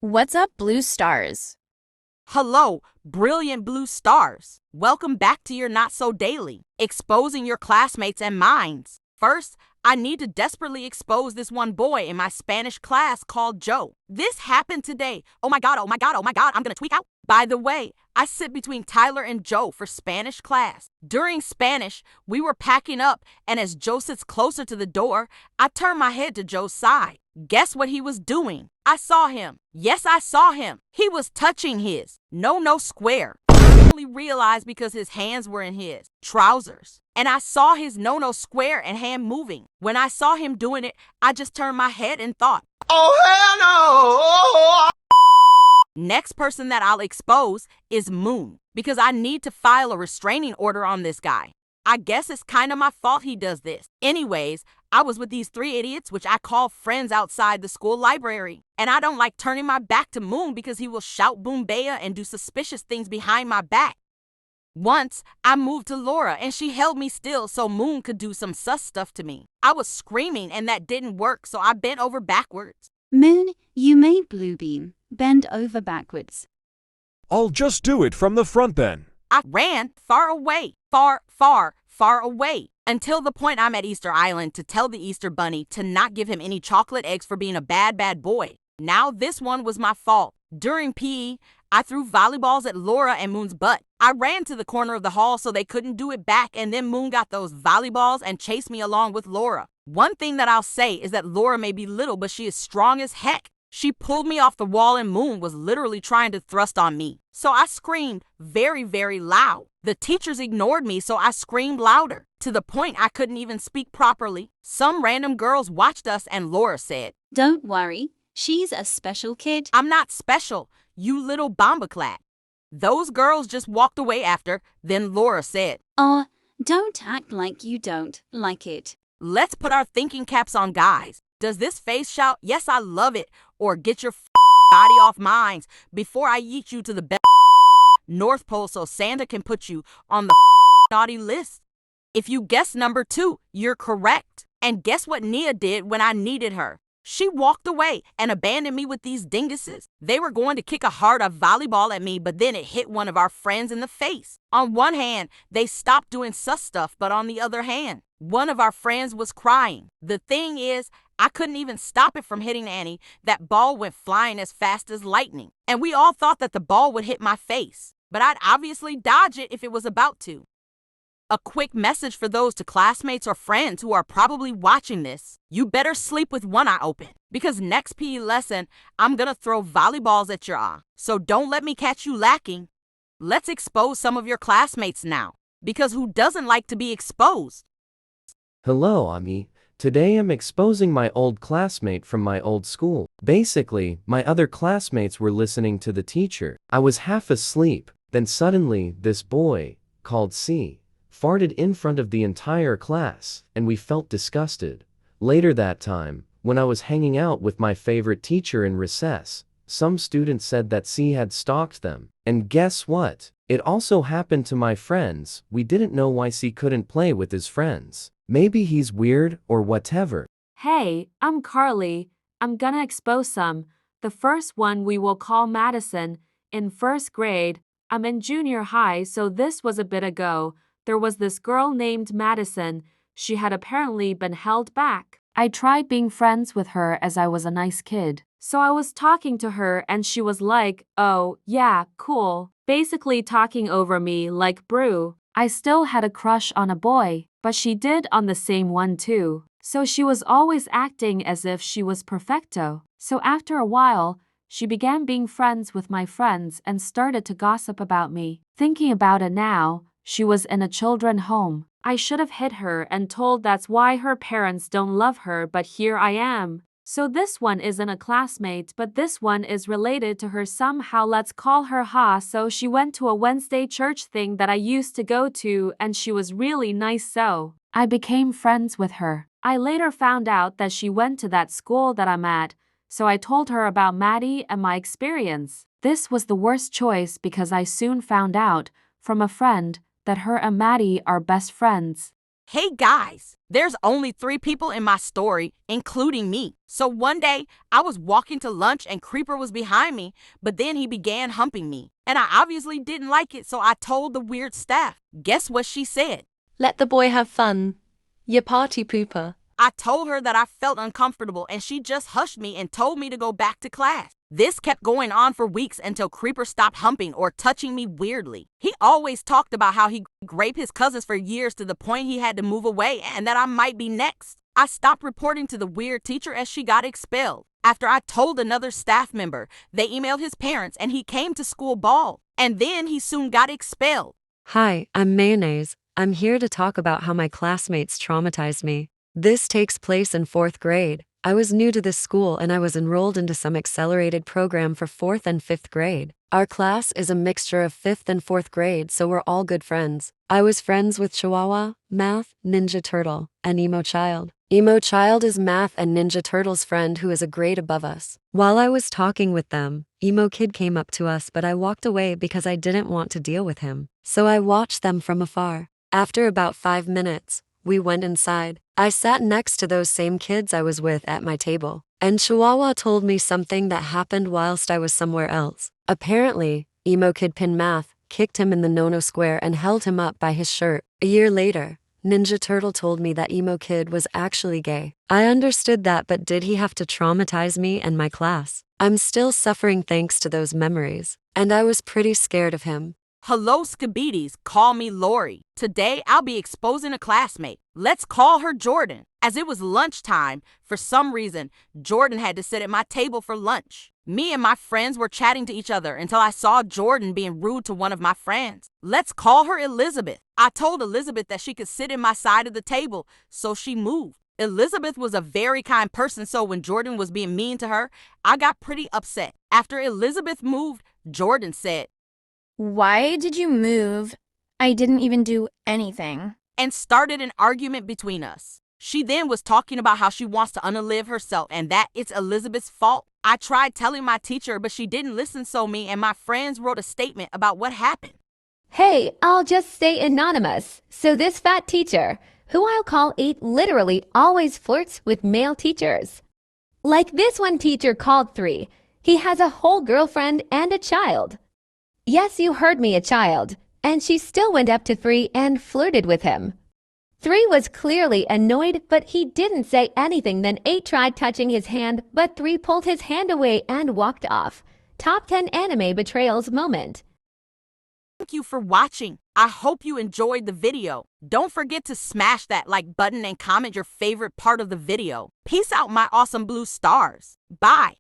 What's up, blue stars? Hello, brilliant blue stars. Welcome back to your Not So Daily, exposing your classmates and minds. First, I need to desperately expose this one boy in my Spanish class called Joe. This happened today. Oh my god, oh my god, oh my god, I'm gonna tweak out. By the way, I sit between Tyler and Joe for Spanish class. During Spanish, we were packing up, and as Joe sits closer to the door, I turn my head to Joe's side. Guess what he was doing? I saw him. Yes, I saw him. He was touching his no square. I only realized because his hands were in his trousers. And I saw his no square and hand moving. When I saw him doing it, I just turned my head and thought, oh hell no! Next person that I'll expose is Moon, because I need to file a restraining order on this guy. I guess it's kind of my fault he does this. Anyways, I was with these three idiots, which I call friends, outside the school library. And I don't like turning my back to Moon because he will shout Boombaya and do suspicious things behind my back. Once, I moved to Laura and she held me still so Moon could do some sus stuff to me. I was screaming and that didn't work, so I bent over backwards. Moon, you made Bluebeam bend over backwards. I'll just do it from the front then. I ran far away, far away, until the point I'm at Easter Island to tell the Easter Bunny to not give him any chocolate eggs for being a bad boy. Now this one was my fault. During PE, I threw volleyballs at Laura and Moon's butt. I ran to the corner of the hall so they couldn't do it back, and then Moon got those volleyballs and chased me along with Laura. One thing that I'll say is that Laura may be little, but she is strong as heck. She pulled me off the wall and Moon was literally trying to thrust on me. So I screamed very loud. The teachers ignored me, so I screamed louder, to the point I couldn't even speak properly. Some random girls watched us and Laura said, Don't worry, she's a special kid. I'm not special, you little bombaclat. Those girls just walked away after. Then Laura said, Don't act like you don't like it. Let's put our thinking caps on, guys. Does this face shout, yes, I love it, or get your body off mine before I yeet you to the North Pole so Santa can put you on the naughty list? If you guess number 2, you're correct. And guess what Nia did when I needed her? She walked away and abandoned me with these dinguses. They were going to kick a hard volleyball at me, but then it hit one of our friends in the face. On one hand, they stopped doing sus stuff, but on the other hand, one of our friends was crying. The thing is, I couldn't even stop it from hitting Annie. That ball went flying as fast as lightning, and we all thought that the ball would hit my face, but I'd obviously dodge it if it was about to. A quick message for those to classmates or friends who are probably watching this. You better sleep with one eye open, because next PE lesson, I'm gonna throw volleyballs at your eye. So don't let me catch you lacking. Let's expose some of your classmates now, because who doesn't like to be exposed? Hello, Ami. Today I'm exposing my old classmate from my old school. Basically, my other classmates were listening to the teacher. I was half asleep, then suddenly this boy, called C, farted in front of the entire class, and we felt disgusted. Later that time, when I was hanging out with my favorite teacher in recess, some students said that C had stalked them. And guess what? It also happened to my friends. We didn't know why C couldn't play with his friends. Maybe he's weird or whatever. Hey, I'm Carly. I'm gonna expose some. The first one we will call Madison. In first grade, I'm in junior high, so this was a bit ago. There was this girl named Madison. She had apparently been held back. I tried being friends with her as I was a nice kid. So I was talking to her and she was like, oh, yeah, cool. Basically talking over me like brew. I still had a crush on a boy, but she did on the same one too. So she was always acting as if she was perfecto. So after a while, she began being friends with my friends and started to gossip about me. Thinking about it now, she was in a children's home. I should have hit her and told that's why her parents don't love her, but here I am. So this one isn't a classmate, but this one is related to her somehow. Let's call her Ha. So she went to a Wednesday church thing that I used to go to, and she was really nice, so I became friends with her. I later found out that she went to that school that I'm at, so I told her about Maddie and my experience. This was the worst choice because I soon found out from a friend that her and Maddie are best friends. Hey guys, there's only 3 people in my story, including me. So one day, I was walking to lunch and Creeper was behind me, but then he began humping me. And I obviously didn't like it, so I told the weird staff. Guess what she said? Let the boy have fun. You party pooper. I told her that I felt uncomfortable and she just hushed me and told me to go back to class. This kept going on for weeks until Creeper stopped humping or touching me weirdly. He always talked about how he raped his cousins for years to the point he had to move away and that I might be next. I stopped reporting to the weird teacher as she got expelled. After I told another staff member, they emailed his parents and he came to school bald. And then he soon got expelled. Hi, I'm Mayonnaise. I'm here to talk about how my classmates traumatized me. This takes place in 4th grade. I was new to this school and I was enrolled into some accelerated program for 4th and 5th grade. Our class is a mixture of 5th and 4th grade, so we're all good friends. I was friends with Chihuahua, Math, Ninja Turtle, and Emo Child. Emo Child is Math and Ninja Turtle's friend who is a grade above us. While I was talking with them, Emo Kid came up to us, but I walked away because I didn't want to deal with him. So I watched them from afar. After about 5 minutes, we went inside. I sat next to those same kids I was with at my table, and Chihuahua told me something that happened whilst I was somewhere else. Apparently, Emo Kid pinned Math, kicked him in the no-no square and held him up by his shirt. A year later, Ninja Turtle told me that Emo Kid was actually gay. I understood that, but did he have to traumatize me and my class? I'm still suffering thanks to those memories, and I was pretty scared of him. Hello, Skabides. Call me Lori. Today, I'll be exposing a classmate. Let's call her Jordan. As it was lunchtime, for some reason, Jordan had to sit at my table for lunch. Me and my friends were chatting to each other until I saw Jordan being rude to one of my friends. Let's call her Elizabeth. I told Elizabeth that she could sit in my side of the table, so she moved. Elizabeth was a very kind person, so when Jordan was being mean to her, I got pretty upset. After Elizabeth moved, Jordan said, Why did you move? I didn't even do anything. And started an argument between us. She then was talking about how she wants to unalive herself and that it's Elizabeth's fault. I tried telling my teacher, but she didn't listen, so me and my friends wrote a statement about what happened. Hey, I'll just stay anonymous. So this fat teacher, who I'll call 8, literally always flirts with male teachers. Like this one teacher called 3. He has a whole girlfriend and a child. Yes, you heard me, a child. And she still went up to 3 and flirted with him. 3 was clearly annoyed, but he didn't say anything. Then 8 tried touching his hand, but 3 pulled his hand away and walked off. Top 10 anime betrayals moment. Thank you for watching. I hope you enjoyed the video. Don't forget to smash that like button and comment your favorite part of the video. Peace out, my awesome blue stars. Bye.